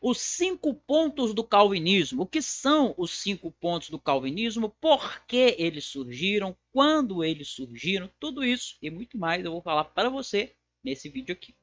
Os 5 pontos do calvinismo. O que são os 5 pontos do calvinismo? Por que eles surgiram? Quando eles surgiram? Tudo isso e muito mais eu vou falar para você nesse vídeo aqui.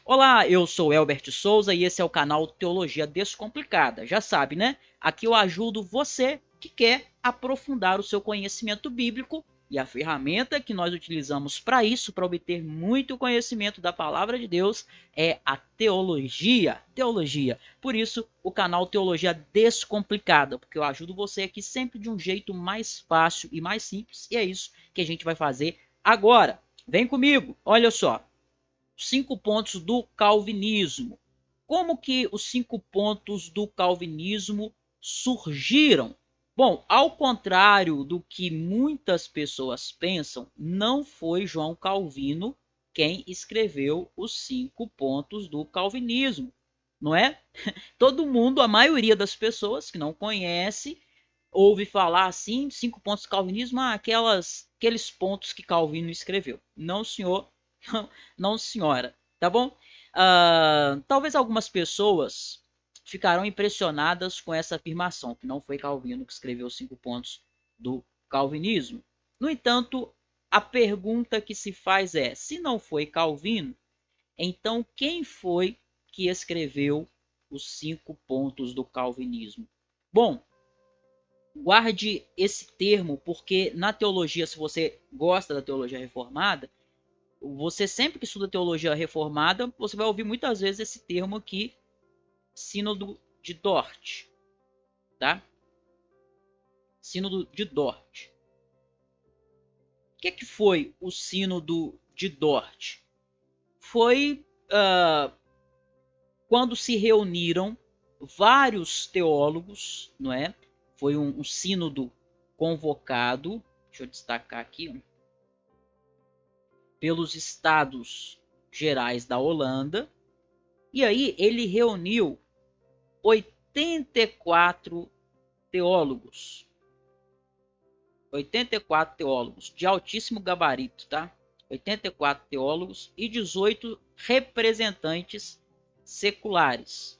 Olá, eu sou Elbert Souza e esse é o canal Teologia Descomplicada. Já sabe, né? Aqui eu ajudo você que quer aprofundar o seu conhecimento bíblico e a ferramenta que nós utilizamos para isso, para obter muito conhecimento da palavra de Deus, é a teologia. Teologia. Por isso, o canal Teologia Descomplicada, porque eu ajudo você aqui sempre de um jeito mais fácil e mais simples, e é isso que a gente vai fazer agora. Vem comigo, olha só. 5 pontos do calvinismo. Como que os 5 pontos do calvinismo surgiram? Bom, ao contrário do que muitas pessoas pensam, não foi João Calvino quem escreveu os 5 pontos do calvinismo, não é? Todo mundo, a maioria das pessoas que não conhece, ouve falar assim, 5 pontos do calvinismo, aqueles pontos que Calvino escreveu. Não, senhor, não, senhora, tá bom? Talvez algumas pessoas ficarão impressionadas com essa afirmação, que não foi Calvino que escreveu os 5 pontos do calvinismo. No entanto, a pergunta que se faz é: se não foi Calvino, então quem foi que escreveu os 5 pontos do calvinismo? Bom, guarde esse termo, porque na teologia, se você gosta da teologia reformada, você sempre que estuda teologia reformada, você vai ouvir muitas vezes esse termo aqui, sínodo de Dort, tá? Sínodo de Dort. O que foi o sínodo de Dort? Foi quando se reuniram vários teólogos, não é? Foi um sínodo convocado, deixa eu destacar aqui, pelos Estados Gerais da Holanda, e aí ele reuniu 84 teólogos. 84 teólogos de altíssimo gabarito, tá? 84 teólogos e 18 representantes seculares.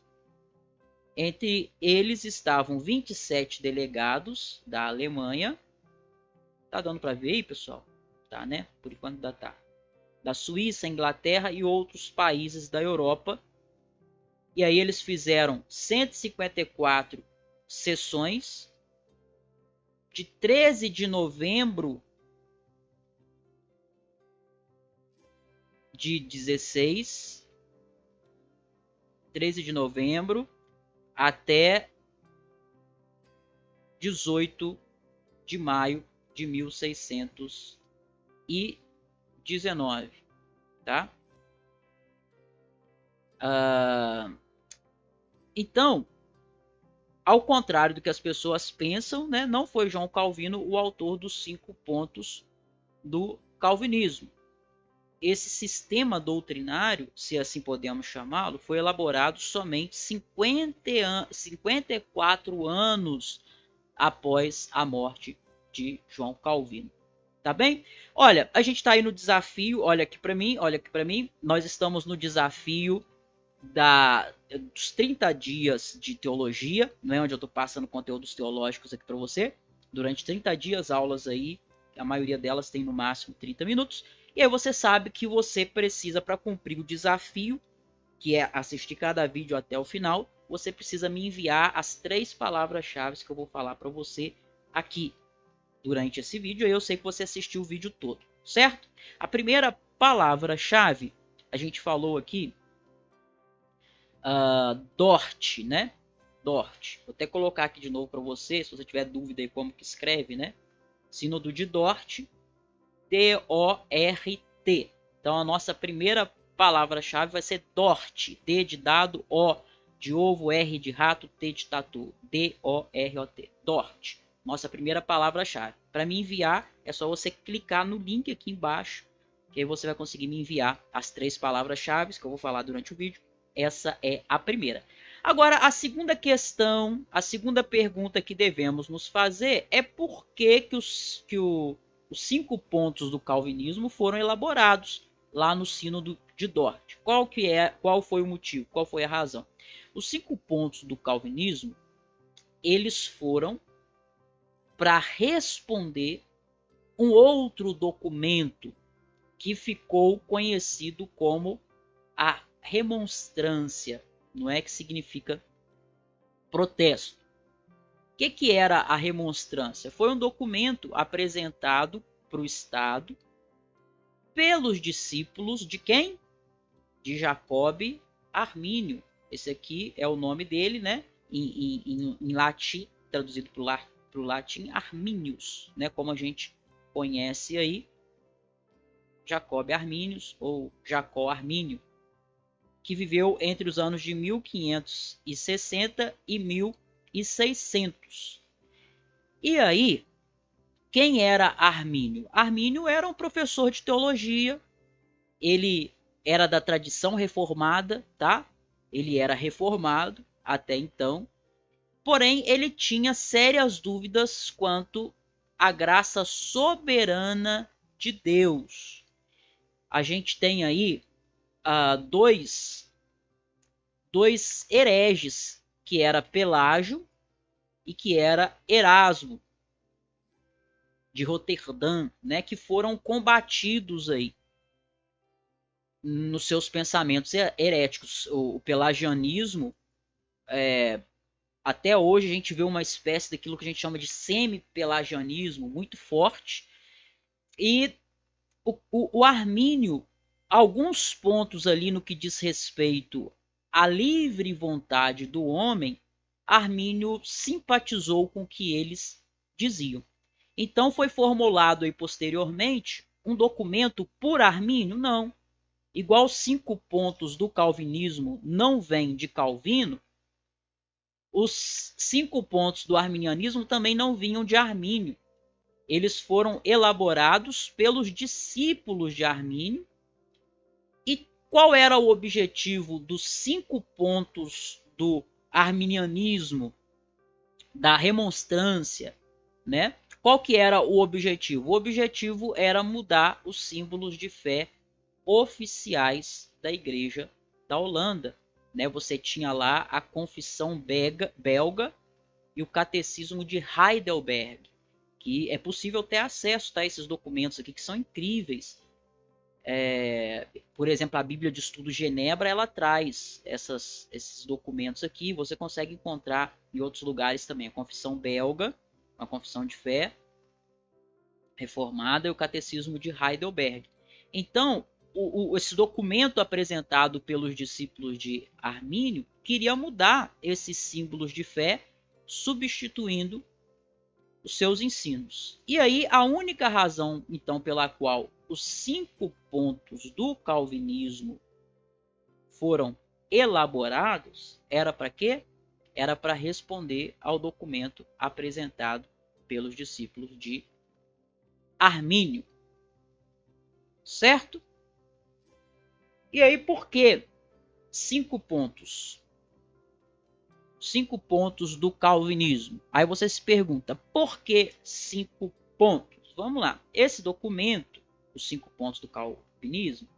Entre eles estavam 27 delegados da Alemanha. Tá dando para ver aí, pessoal? Tá, né? Por enquanto ainda tá. Da Suíça, Inglaterra e outros países da Europa. E aí eles fizeram 154 sessões de 13 de novembro de 16, 13 de novembro até 18 de maio de 1619, tá? Então, ao contrário do que as pessoas pensam, né, não foi João Calvino o autor dos 5 pontos do calvinismo. Esse sistema doutrinário, se assim podemos chamá-lo, foi elaborado somente 54 anos após a morte de João Calvino. Tá bem? Olha, a gente está aí no desafio, olha aqui para mim, nós estamos no desafio dos 30 dias de teologia, né, onde eu estou passando conteúdos teológicos aqui para você, durante 30 dias, aulas aí, a maioria delas tem no máximo 30 minutos, e aí você sabe que você precisa, para cumprir o desafio, que é assistir cada vídeo até o final, você precisa me enviar as 3 palavras-chave que eu vou falar para você aqui durante esse vídeo. Eu sei que você assistiu o vídeo todo, certo? A primeira palavra-chave, a gente falou aqui, Dort, né? Dort. Vou até colocar aqui de novo para você, se você tiver dúvida aí como que escreve, né? Sínodo de Dort, D-O-R-T. Então a nossa primeira palavra-chave vai ser Dort. D de dado, O de ovo, R de rato, T de tatu. D-O-R-O-T. Dort. Nossa primeira palavra-chave. Para me enviar, é só você clicar no link aqui embaixo, que aí você vai conseguir me enviar as 3 palavras-chave que eu vou falar durante o vídeo. Essa é a primeira. Agora, a segunda questão, a segunda pergunta que devemos nos fazer é por que os 5 pontos do calvinismo foram elaborados lá no Sínodo de Dort. Qual foi o motivo? Qual foi a razão? Os 5 pontos do calvinismo, eles foram para responder um outro documento que ficou conhecido como a remonstrância, não é, que significa protesto. O que era a remonstrância? Foi um documento apresentado para o Estado pelos discípulos de quem? De Jacob Armínio. Esse aqui é o nome dele, né? Em latim, traduzido para o latim, Arminius, né? Como a gente conhece aí, Jacob Arminius ou Jacó Armínio, que viveu entre os anos de 1560 e 1600. E aí, quem era Armínio? Armínio era um professor de teologia, ele era da tradição reformada, tá? Ele era reformado até então, porém ele tinha sérias dúvidas quanto à graça soberana de Deus. A gente tem aí dois hereges, que era Pelágio e que era Erasmo de Roterdã, né, que foram combatidos aí nos seus pensamentos heréticos. O pelagianismo, até hoje a gente vê uma espécie daquilo que a gente chama de semi-pelagianismo muito forte, e o Armínio, alguns pontos ali no que diz respeito à livre vontade do homem, Armínio simpatizou com o que eles diziam. Então foi formulado aí posteriormente um documento por Armínio? Não. Igual 5 pontos do calvinismo não vêm de Calvino, os 5 pontos do arminianismo também não vinham de Armínio. Eles foram elaborados pelos discípulos de Armínio. E qual era o objetivo dos 5 pontos do arminianismo, da remonstrância, né? Qual que era o objetivo? O objetivo era mudar os símbolos de fé oficiais da Igreja da Holanda, né? Você tinha lá a Confissão Belga e o Catecismo de Heidelberg, que é possível ter acesso, tá, a esses documentos aqui que são incríveis. Por exemplo, a Bíblia de Estudo Genebra, ela traz esses documentos aqui, você consegue encontrar em outros lugares também. A Confissão Belga, uma confissão de fé reformada, e o Catecismo de Heidelberg. Então, esse documento apresentado pelos discípulos de Armínio queria mudar esses símbolos de fé, substituindo os seus ensinos. E aí, a única razão, então, pela qual os 5 pontos do calvinismo foram elaborados era para quê? Era para responder ao documento apresentado pelos discípulos de Armínio. Certo? E aí, por que 5 pontos? 5 pontos do calvinismo. Aí você se pergunta, por que 5 pontos? Vamos lá. Esse documento, os 5 pontos do calvinismo,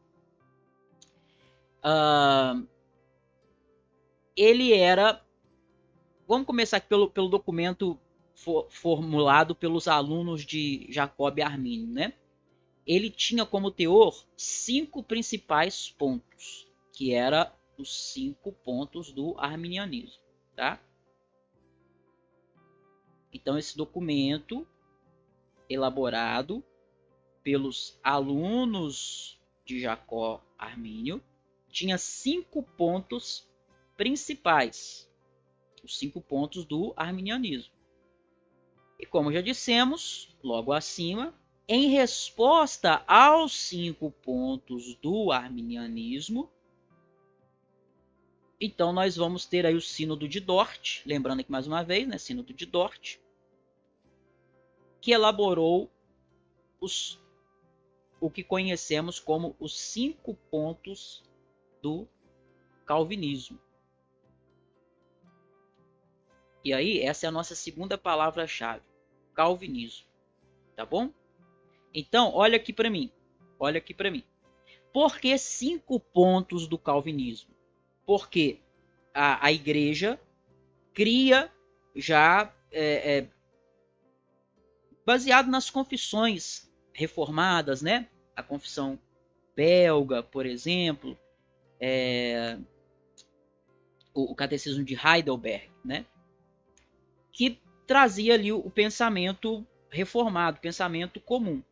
ele era... Vamos começar aqui pelo documento formulado pelos alunos de Jacob Armínio, né? Ele tinha como teor 5 principais pontos, que eram os 5 pontos do arminianismo, tá? Então, esse documento, elaborado pelos alunos de Jacó Armínio, tinha 5 pontos principais, os 5 pontos do arminianismo. E como já dissemos, logo acima, em resposta aos 5 pontos do arminianismo, então nós vamos ter aí o Sínodo de Dort, lembrando aqui mais uma vez, né, Sínodo de Dort, que elaborou o que conhecemos como os 5 pontos do calvinismo. E aí, essa é a nossa segunda palavra-chave, calvinismo, tá bom? Então, olha aqui para mim, olha aqui para mim. Por que 5 pontos do calvinismo? Porque a igreja cria já baseado nas confissões reformadas, né? A confissão belga, por exemplo, o catecismo de Heidelberg, né? Que trazia ali o pensamento reformado, pensamento comum.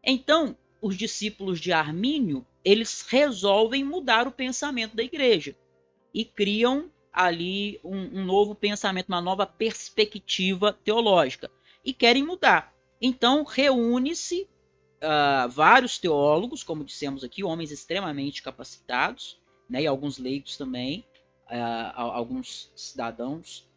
Então, os discípulos de Armínio, eles resolvem mudar o pensamento da igreja e criam ali um novo pensamento, uma nova perspectiva teológica e querem mudar. Então, reúne-se vários teólogos, como dissemos aqui, homens extremamente capacitados, né, e alguns leigos também, alguns cidadãos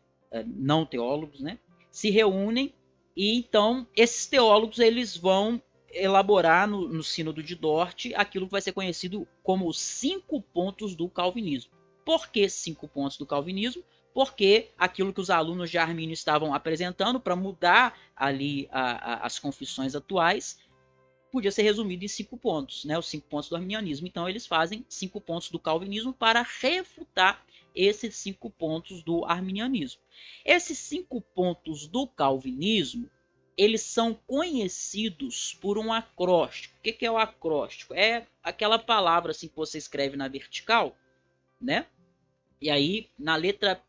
não teólogos, né, se reúnem e então esses teólogos eles vão elaborar no Sínodo de Dort aquilo que vai ser conhecido como os 5 pontos do calvinismo. Por que 5 pontos do calvinismo? Porque aquilo que os alunos de Armínio estavam apresentando para mudar ali as confissões atuais podia ser resumido em 5 pontos, né? Os 5 pontos do arminianismo. Então eles fazem 5 pontos do calvinismo para refutar esses 5 pontos do arminianismo. Esses 5 pontos do calvinismo, eles são conhecidos por um acróstico. O que é o acróstico? É aquela palavra assim que você escreve na vertical, né? E aí na letra,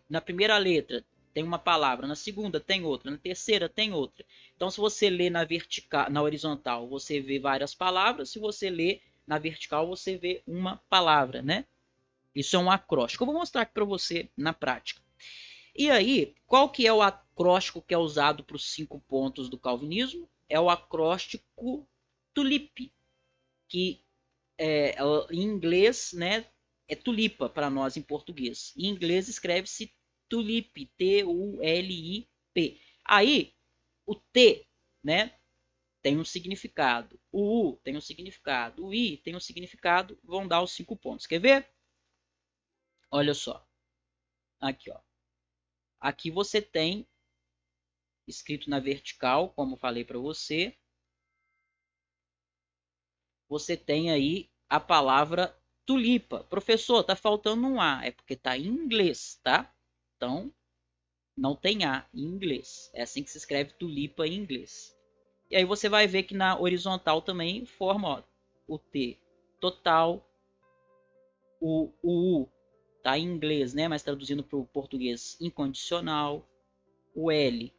na primeira letra tem uma palavra, na segunda tem outra, na terceira tem outra. Então, se você lê na vertical, na horizontal, você vê várias palavras. Se você lê na vertical, você vê uma palavra, né? Isso é um acróstico. Eu vou mostrar aqui para você na prática. E aí, qual que é o acróstico que é usado para os 5 pontos do calvinismo? É o acróstico TULIP, que em inglês, né, é tulipa para nós em português. Em inglês escreve-se TULIP, T-U-L-I-P. Aí, o T, né, tem um significado. O U tem um significado. O I tem um significado. Vão dar os 5 pontos. Quer ver? Olha só. Aqui, ó. Aqui você tem escrito na vertical, como falei para você. Você tem aí a palavra tulipa. Professor, tá faltando um A. É porque tá em inglês, tá? Então, não tem A em inglês. É assim que se escreve tulipa em inglês. E aí você vai ver que na horizontal também forma, ó, o T total, o U tá em inglês, né, mas traduzindo para o português, incondicional, o L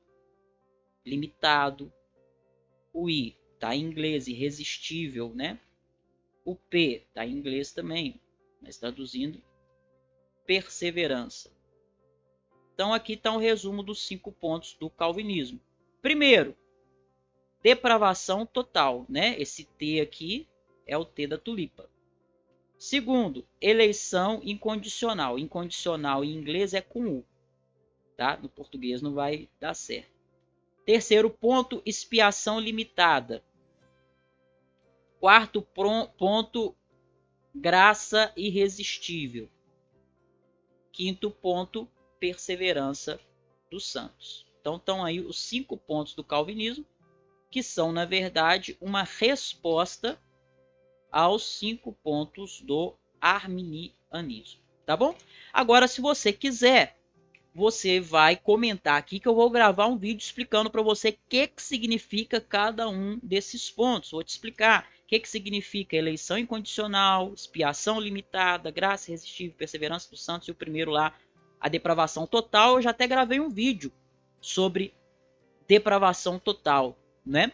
limitado, o I tá em inglês, irresistível, né? O P tá em inglês também, mas traduzindo, perseverança. Então aqui está um resumo dos 5 pontos do calvinismo. Primeiro, depravação total, né? Esse T aqui é o T da tulipa. Segundo, eleição incondicional. Incondicional em inglês é com U, tá? No português não vai dar certo. Terceiro ponto, expiação limitada. Quarto ponto, graça irresistível. Quinto ponto, perseverança dos santos. Então estão aí os 5 pontos do calvinismo, que são, na verdade, uma resposta aos 5 pontos do arminianismo, tá bom? Agora, se você quiser, você vai comentar aqui que eu vou gravar um vídeo explicando para você o que significa cada um desses pontos. Vou te explicar o que significa eleição incondicional, expiação limitada, graça irresistível, perseverança dos santos e o primeiro lá, a depravação total. Eu já até gravei um vídeo sobre depravação total, né?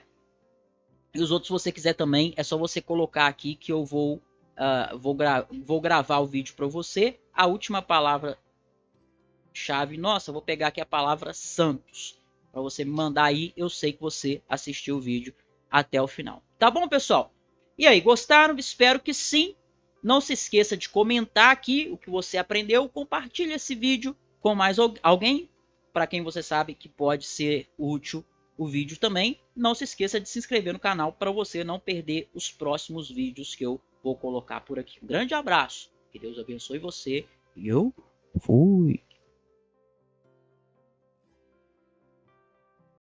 E os outros, se você quiser também, é só você colocar aqui que eu vou gravar o vídeo para você. A última palavra-chave, nossa, vou pegar aqui a palavra santos, para você me mandar aí, eu sei que você assistiu o vídeo até o final. Tá bom, pessoal? E aí, gostaram? Espero que sim. Não se esqueça de comentar aqui o que você aprendeu. Compartilhe esse vídeo com mais alguém, para quem você sabe que pode ser útil o vídeo também. Não se esqueça de se inscrever no canal para você não perder os próximos vídeos que eu vou colocar por aqui. Um grande abraço, que Deus abençoe você e eu fui!